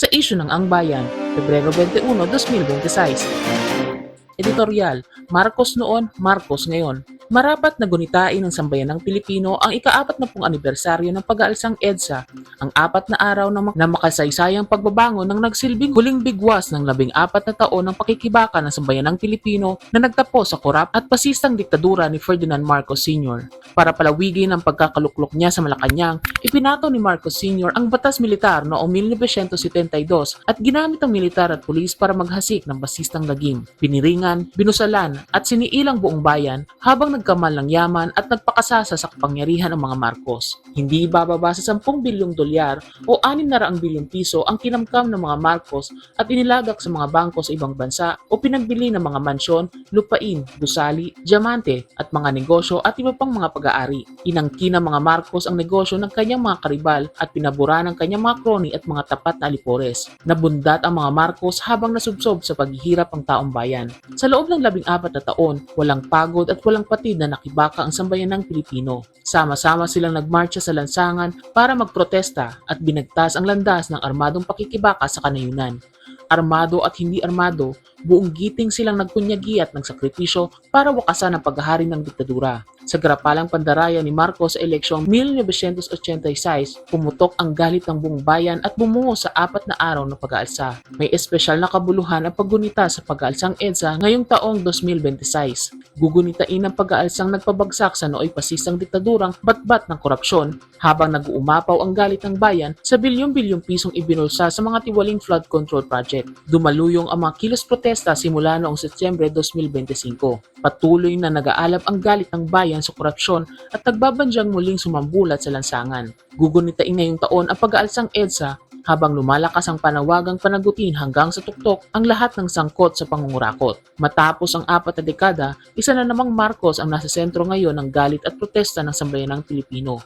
sa issue ng Ang Bayan, Pebrero 21, 2026. Editorial, Marcos noon, Marcos ngayon. Marapat na gunitain ng sambayanang Pilipino ang ika-40 anibersaryo ng pag-aalsang EDSA, ang 4 na araw na makasaysayang pagbabangon ng nagsilbing huling bigwas ng 14 na taon ng pakikibaka ng sambayanang Pilipino na nagtapos sa korap at pasistang diktadura ni Ferdinand Marcos Sr. Para palawigin ang pagkakaluklok niya sa Malacanang, ipinato ni Marcos Sr. ang batas militar noong 1972 at ginamit ang militar at pulis para maghasik ng basistang lagim. Biniringan, binusalan at siniilang buong bayan habang nagkamal ng yaman at nagpakasasa sa kapangyarihan ng mga Marcos. Hindi bababa sa 10 bilyong dolyar o 600 bilyong piso ang kinamkam ng mga Marcos at inilagak sa mga bangko sa ibang bansa o pinagbili ng mga mansyon, lupain, gusali, diamante at mga negosyo at iba pang mga pag-aari. Inangkin ng mga Marcos ang negosyo ng kanyang mga karibal at pinabura ng kanyang mga kroni at mga tapat na alipores. Nabundat ang mga Marcos habang nasubsob sa paghihirap ang taong bayan. Sa loob ng 14 na taon, walang pagod at walang patid na nakibaka ang sambayanang Pilipino. Sama-sama silang nagmarcha sa lansangan para magprotesta at binagtas ang landas ng armadong pakikibaka sa kanayunan. Armado at hindi armado, buong giting silang nagkunyagi at nagsakripisyo para wakasan ang paghahari ng diktadura. Sa garapalang pandaraya ni Marcos sa eleksyong 1986, pumutok ang galit ng buong bayan at bumungo sa 4 na araw ng pag-aalsa. May espesyal na kabuluhan ang paggunita sa pag-aalsang EDSA ngayong taong 2026. Gugunitain ang pag-aalsang nagpabagsak sa nooy pasistang diktadurang batbat ng korupsyon habang nag-uumapaw ang galit ng bayan sa bilyong-bilyong pisong ibinulsa sa mga tiwaling flood control project. Dumaluyong ang mga kilos protesta simula noong Setyembre 2025. Patuloy na nag-aalab ang galit ng bayan sa korupsyon at nagbabandyang muling sumambulat sa lansangan. Gugunitain ngayong taon ang pag-aalsang EDSA habang lumalakas ang panawagang panagutin hanggang sa tuktok ang lahat ng sangkot sa pangungurakot. Matapos ang 4 na dekada, isa na namang Marcos ang nasa sentro ngayon ng galit at protesta ng sambayanang Pilipino.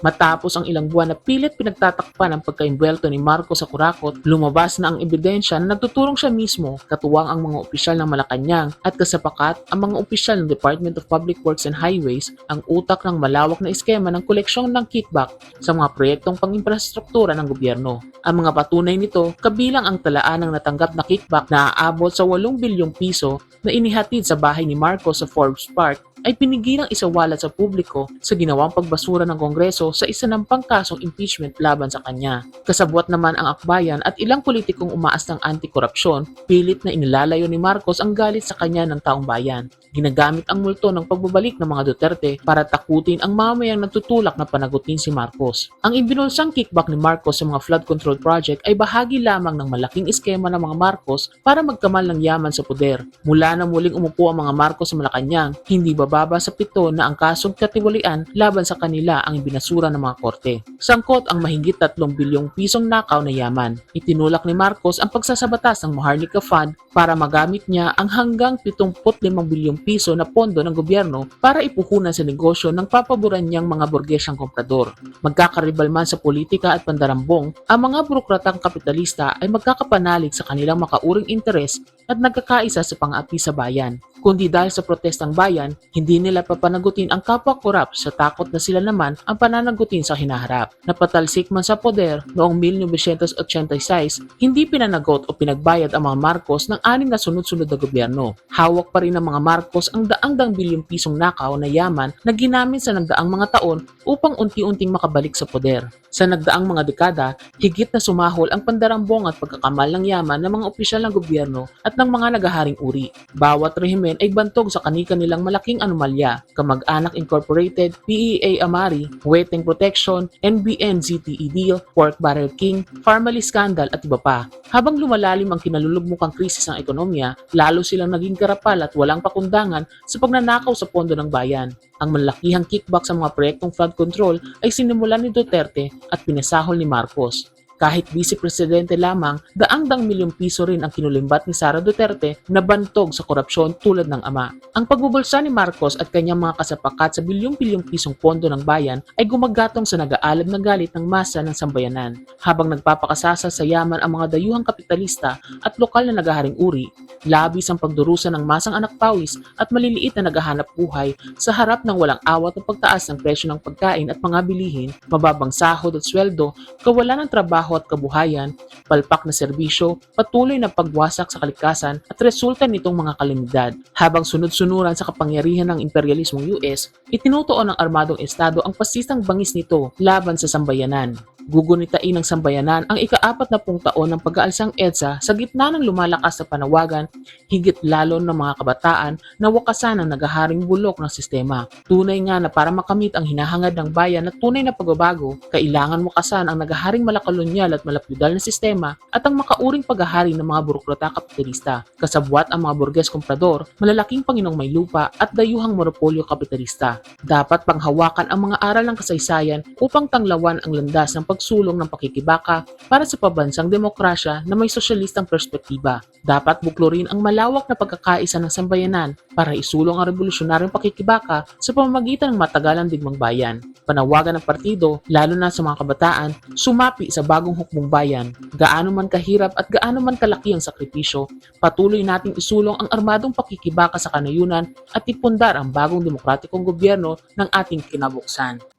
Matapos ang ilang buwan na pilit pinagtatakpan ang pagkaimbwelto ni Marcos sa kurakot, lumabas na ang ebidensya na nagtuturong siya mismo, katuwang ang mga opisyal ng Malacanang at kasapakat ang mga opisyal ng Department of Public Works and Highways ang utak ng malawak na eskema ng koleksyon ng kickback sa mga proyektong pang-infrastruktura ng gobyerno. Ang mga patunay nito, kabilang ang talaan ng natanggap na kickback na aabot sa 8 bilyong piso na inihatid sa bahay ni Marcos sa Forbes Park, ay pinigilang isawalat sa publiko sa ginawang pagbasura ng Kongreso sa isinampang kasong impeachment laban sa kanya. Kasabwat naman ang akbayan at ilang politikong umaas ng anti-korupsyon, pilit na inilalayo ni Marcos ang galit sa kanya ng taong bayan. Ginagamit ang multo ng pagbabalik ng mga Duterte para takutin ang mamayang nagtutulak na panagutin si Marcos. Ang ibinulsang kickback ni Marcos sa mga flood control project ay bahagi lamang ng malaking eskema ng mga Marcos para magkamal ng yaman sa poder. Mula na muling umupo ang mga Marcos sa Malacanang, hindi bababa sa 7 na ang kasong katiwalian laban sa kanila ang ibinasura ng mga korte. Sangkot ang mahigit 3 bilyong pisong nakaw na yaman. Itinulak ni Marcos ang pagsasabatas ng Maharlika Fund para magamit niya ang hanggang 75 bilyong piso na pondo ng gobyerno para ipuhunan sa negosyo ng papaboran niyang mga burgesyang komprador. Magkakaribal man sa politika at pandarambong, ang mga burokratang kapitalista ay magkakapanalig sa kanilang makauring interes at nagkakaisa sa pang-api sa bayan. Kundi dahil sa protestang bayan, hindi nila papanagutin ang kapwa korap sa takot na sila naman ang pananagutin sa hinaharap. Napatalsik man sa poder noong 1986, hindi pinanagot o pinagbayad ang mga Marcos ng 6 na sunod-sunod na gobyerno. Hawak pa rin ng mga Marcos ang daang-daang bilyong pisong nakaw na yaman na ginamit sa nagdaang mga taon upang unti-unting makabalik sa poder. Sa nagdaang mga dekada, higit na sumahol ang pandarambong at pagkakamal ng yaman ng mga opisyal ng gobyerno at ng mga nagaharing uri. Bawat rehimen ay bantog sa kani-kanilang malaking anomalya, Kamag-anak Incorporated, PEA Amari, Weteng Protection, NBN ZTE Deal, Pork Barrel King, Pharmaly Scandal at iba pa. Habang lumalalim ang kinalulugmukang krisis ng ekonomiya, lalo silang naging karapal at walang pakundangan sa pagnanakaw sa pondo ng bayan. Ang malakihang kickback sa mga proyektong flood control ay sinimulan ni Duterte at pinasahol ni Marcos. Kahit vice-presidente lamang, daang-daang milyong piso rin ang kinulimbat ni Sara Duterte na bantog sa korupsyon tulad ng ama. Ang pagbubulsa ni Marcos at kanyang mga kasapakat sa bilyong-bilyong pisong pondo ng bayan ay gumagatong sa nag-aalab na galit ng masa ng sambayanan. Habang nagpapakasasa sa yaman ang mga dayuhang kapitalista at lokal na nagaharing uri, labis ang pagdurusa ng masang anak pawis at maliliit na naghahanap buhay sa harap ng walang awat na pagtaas ng presyo ng pagkain at mga bilihin, mababang sahod at sweldo, kawalan ng trabaho trabaho at kabuhayan, palpak na serbisyo, patuloy na pagwasak sa kalikasan at resulta nitong mga kalamidad. Habang sunod-sunuran sa kapangyarihan ng imperialismong US, itinutuon ng armadong estado ang pasisang bangis nito laban sa sambayanan. Gugunitain ng sambayanan ang ika-40 taon ng pag-aalsang EDSA sa gitna ng lumalakas na panawagan, higit lalo ng mga kabataan na wakasan ang nagaharing bulok ng sistema. Tunay nga na para makamit ang hinahangad ng bayan na tunay na pagbabago, kailangan wakasan ang nagaharing malakolonyal at malapyudal na sistema at ang makauring paghahari ng mga burokrata kapitalista, kasabwat ang mga burges komprador, malalaking panginong may lupa at dayuhang monopolyo kapitalista. Dapat panghawakan ang mga aral ng kasaysayan upang tanglawan ang landas ng pagsulong ng pakikibaka para sa pabansang demokrasya na may sosyalistang perspektiba. Dapat buklurin ang malawak na pagkakaisa ng sambayanan para isulong ang revolusyonaryong pakikibaka sa pamamagitan ng matagalang digmang bayan. Panawagan ng partido, lalo na sa mga kabataan, sumapi sa bagong hukbong bayan. Gaano man kahirap at gaano man kalaki ang sakripisyo, patuloy nating isulong ang armadong pakikibaka sa kanayunan at ipundar ang bagong demokratikong gobyerno ng ating kinabuksan.